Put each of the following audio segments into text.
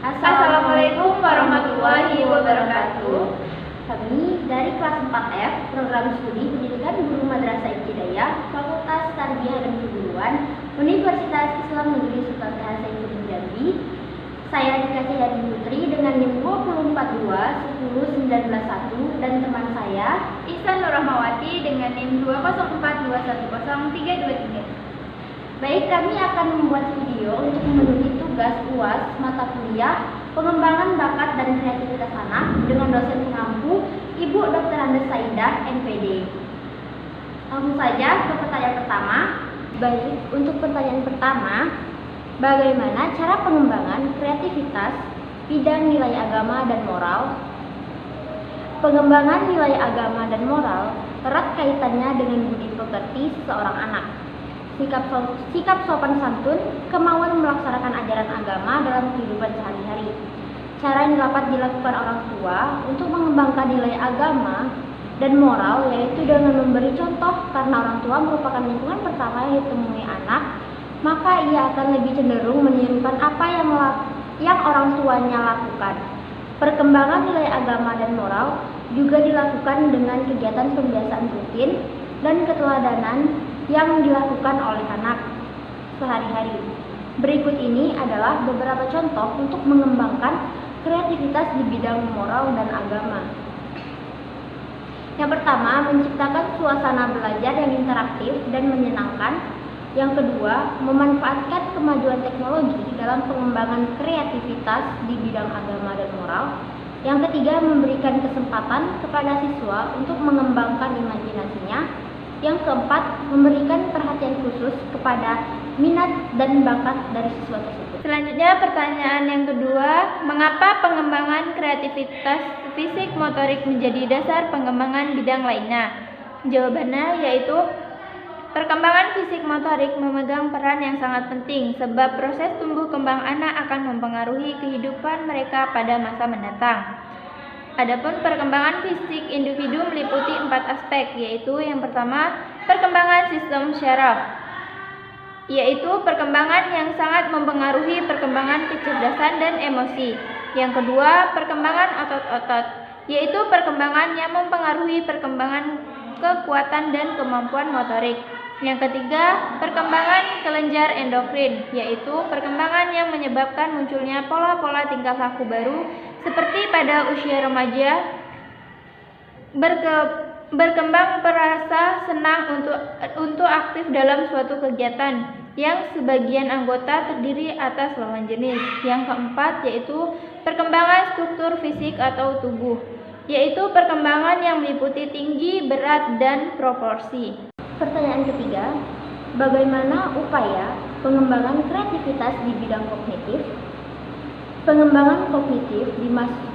Assalamualaikum warahmatullahi wabarakatuh. Kami dari kelas 4F, Program Studi Pendidikan Guru Madrasah Ibtidaiyah, Fakultas Tarbiyah dan Keguruan, Universitas Islam Negeri Sultan Toha Saifuddin Jambi. Saya Dika Cahyadi Putri dengan NIM 2042101 dan teman saya Ihsan Nurrahmawati dengan NIM 204210323. Baik, kami akan membuat video untuk memenuhi tugas UAS mata kuliah Pengembangan Bakat dan Kreativitas Anak dengan dosen pengampu Ibu Dr. Andes Saidah, MPD. Langsung saja ke pertanyaan pertama. Baik, untuk pertanyaan pertama, bagaimana cara pengembangan kreativitas bidang nilai agama dan moral? Pengembangan nilai agama dan moral erat kaitannya dengan budi pekerti seseorang anak. Sikap sopan santun, kemauan melaksanakan ajaran agama dalam kehidupan sehari-hari. Cara yang dapat dilakukan orang tua untuk mengembangkan nilai agama dan moral yaitu dengan memberi contoh, karena orang tua merupakan lingkungan pertama yang ditemui anak, maka ia akan lebih cenderung menirukan apa yang orang tuanya lakukan. Perkembangan nilai agama dan moral juga dilakukan dengan kegiatan pembiasaan rutin dan keteladanan yang dilakukan oleh anak sehari-hari. Berikut ini adalah beberapa contoh untuk mengembangkan kreativitas di bidang moral dan agama. Yang pertama, menciptakan suasana belajar yang interaktif dan menyenangkan. Yang kedua, memanfaatkan kemajuan teknologi dalam pengembangan kreativitas di bidang agama dan moral. Yang ketiga, memberikan kesempatan kepada siswa untuk mengembangkan imajinasinya. Yang keempat, memberikan perhatian khusus kepada minat dan bakat dari siswa tersebut. Selanjutnya pertanyaan yang kedua, mengapa pengembangan kreativitas fisik motorik menjadi dasar pengembangan bidang lainnya? Jawabannya yaitu perkembangan fisik motorik memegang peran yang sangat penting sebab proses tumbuh kembang anak akan mempengaruhi kehidupan mereka pada masa mendatang. Adapun perkembangan fisik individu meliputi 4 aspek, yaitu yang pertama, perkembangan sistem syaraf, yaitu perkembangan yang sangat mempengaruhi perkembangan kecerdasan dan emosi. Yang kedua, perkembangan otot-otot, yaitu perkembangan yang mempengaruhi perkembangan kekuatan dan kemampuan motorik. Yang ketiga, perkembangan kelenjar endokrin, yaitu perkembangan yang menyebabkan munculnya pola-pola tingkah laku baru seperti pada usia remaja, berkembang perasa senang untuk aktif dalam suatu kegiatan yang sebagian anggota terdiri atas lawan jenis. Yang keempat yaitu perkembangan struktur fisik atau tubuh, yaitu perkembangan yang meliputi tinggi, berat, dan proporsi. Pertanyaan ketiga, bagaimana upaya pengembangan kreativitas di bidang kognitif? Pengembangan kognitif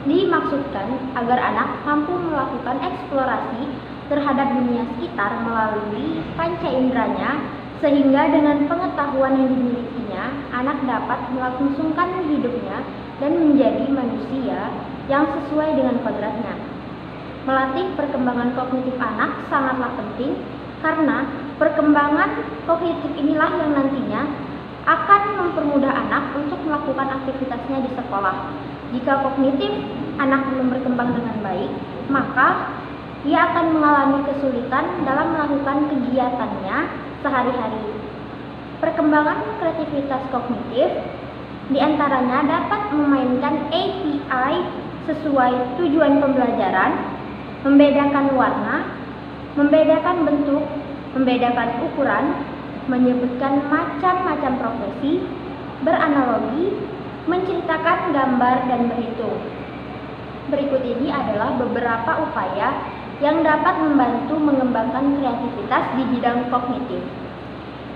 dimaksudkan agar anak mampu melakukan eksplorasi terhadap dunia sekitar melalui panca inderanya, sehingga dengan pengetahuan yang dimilikinya, anak dapat melangsungkan hidupnya dan menjadi manusia yang sesuai dengan kodratnya. Melatih perkembangan kognitif anak sangatlah penting, karena perkembangan kognitif inilah yang nantinya akan mempermudah anak untuk melakukan aktivitasnya di sekolah. Jika kognitif anak belum berkembang dengan baik, maka ia akan mengalami kesulitan dalam melakukan kegiatannya sehari-hari. Perkembangan kreativitas kognitif diantaranya dapat memainkan API sesuai tujuan pembelajaran, membedakan warna, membedakan bentuk, membedakan ukuran, menyebutkan macam-macam profesi, beranalogi, menceritakan gambar, dan berhitung. Berikut ini adalah beberapa upaya yang dapat membantu mengembangkan kreativitas di bidang kognitif.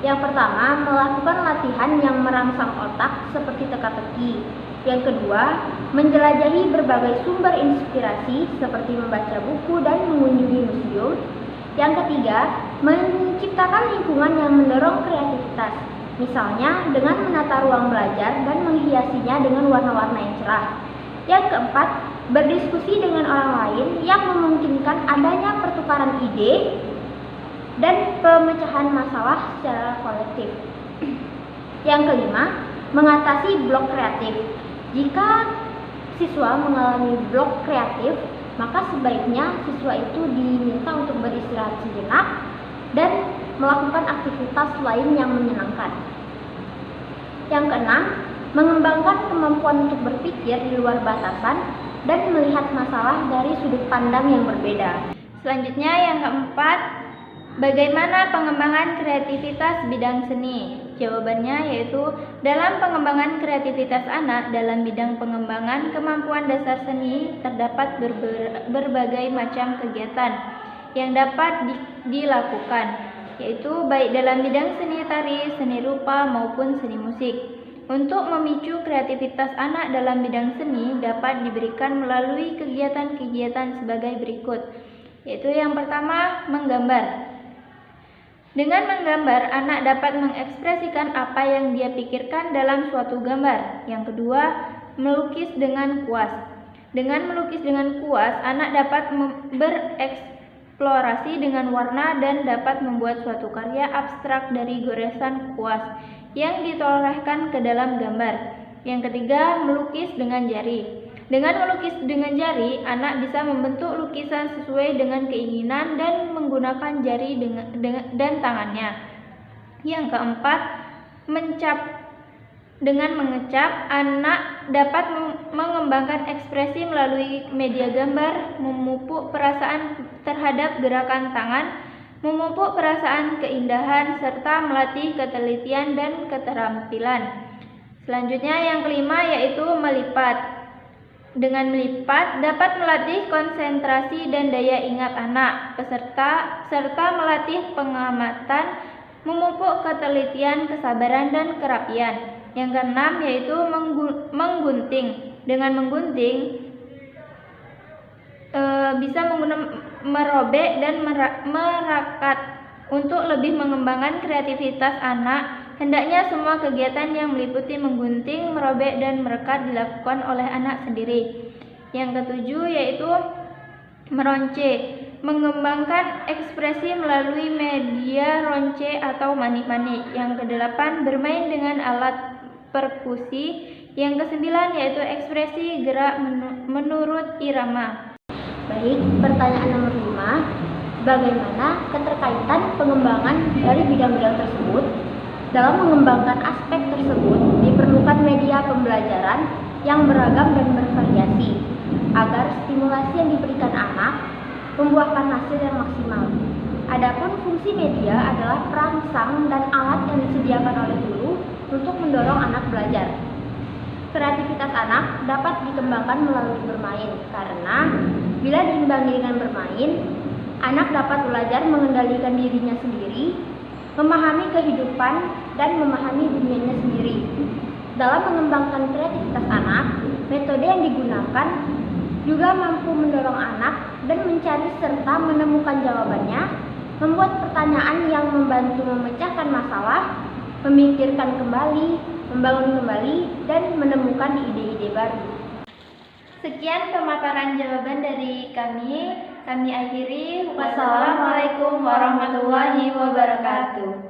Yang pertama, melakukan latihan yang merangsang otak seperti teka-teki. Yang kedua, menjelajahi berbagai sumber inspirasi seperti membaca buku dan mengunjungi museum. Yang ketiga, menciptakan lingkungan yang mendorong kreativitas, misalnya dengan menata ruang belajar dan menghiasinya dengan warna-warna yang cerah. Yang keempat, berdiskusi dengan orang lain yang memungkinkan adanya pertukaran ide dan pemecahan masalah secara kolektif. Yang kelima, mengatasi blok kreatif, Jika siswa mengalami blok kreatif, maka sebaiknya siswa itu diminta untuk beristirahat sejenak dan melakukan aktivitas lain yang menyenangkan. Yang keenam, mengembangkan kemampuan untuk berpikir di luar batasan dan melihat masalah dari sudut pandang yang berbeda. Selanjutnya yang keempat, bagaimana pengembangan kreativitas bidang seni? Jawabannya yaitu dalam pengembangan kreativitas anak dalam bidang pengembangan kemampuan dasar seni terdapat berbagai macam kegiatan yang dapat dilakukan, yaitu baik dalam bidang seni tari, seni rupa maupun seni musik. Untuk memicu kreativitas anak dalam bidang seni dapat diberikan melalui kegiatan-kegiatan sebagai berikut, yaitu yang pertama, menggambar. Dengan menggambar, anak dapat mengekspresikan apa yang dia pikirkan dalam suatu gambar. Yang kedua, melukis dengan kuas. Dengan melukis dengan kuas, anak dapat bereksplorasi dengan warna dan dapat membuat suatu karya abstrak dari goresan kuas yang ditolehkan ke dalam gambar. Yang ketiga, melukis dengan jari. Dengan melukis dengan jari, anak bisa membentuk lukisan sesuai dengan keinginan dan menggunakan jari dan tangannya. Yang keempat, dengan mengecap, anak dapat mengembangkan ekspresi melalui media gambar, memupuk perasaan terhadap gerakan tangan, memupuk perasaan keindahan, serta melatih ketelitian dan keterampilan. Selanjutnya yang kelima yaitu melipat. Dengan melipat dapat melatih konsentrasi dan daya ingat anak serta melatih pengamatan, memupuk ketelitian, kesabaran dan kerapian. Yang keenam yaitu menggunting. Dengan menggunting bisa merobek dan merakat. Untuk lebih mengembangkan kreativitas anak, hendaknya semua kegiatan yang meliputi menggunting, merobek, dan merekat dilakukan oleh anak sendiri. Yang ketujuh yaitu meronce. Mengembangkan ekspresi melalui media ronce atau manik-manik. Yang kedelapan, bermain dengan alat perkusi. Yang kesembilan yaitu ekspresi gerak menurut irama. Baik, pertanyaan nomor 5. Bagaimana keterkaitan pengembangan dari bidang-bidang tersebut? Dalam mengembangkan aspek tersebut, diperlukan media pembelajaran yang beragam dan bervariasi, agar stimulasi yang diberikan anak membuahkan hasil yang maksimal. Adapun fungsi media adalah perangsang dan alat yang disediakan oleh guru untuk mendorong anak belajar. Kreativitas anak dapat dikembangkan melalui bermain, karena bila diimbangi dengan bermain, anak dapat belajar mengendalikan dirinya sendiri, memahami kehidupan, dan memahami dunianya sendiri. Dalam mengembangkan kreativitas anak, metode yang digunakan juga mampu mendorong anak dan mencari serta menemukan jawabannya, membuat pertanyaan yang membantu memecahkan masalah, memikirkan kembali, membangun kembali, dan menemukan ide-ide baru. Sekian pemaparan jawaban dari kami akhiri. Wassalamualaikum warahmatullahi wabarakatuh.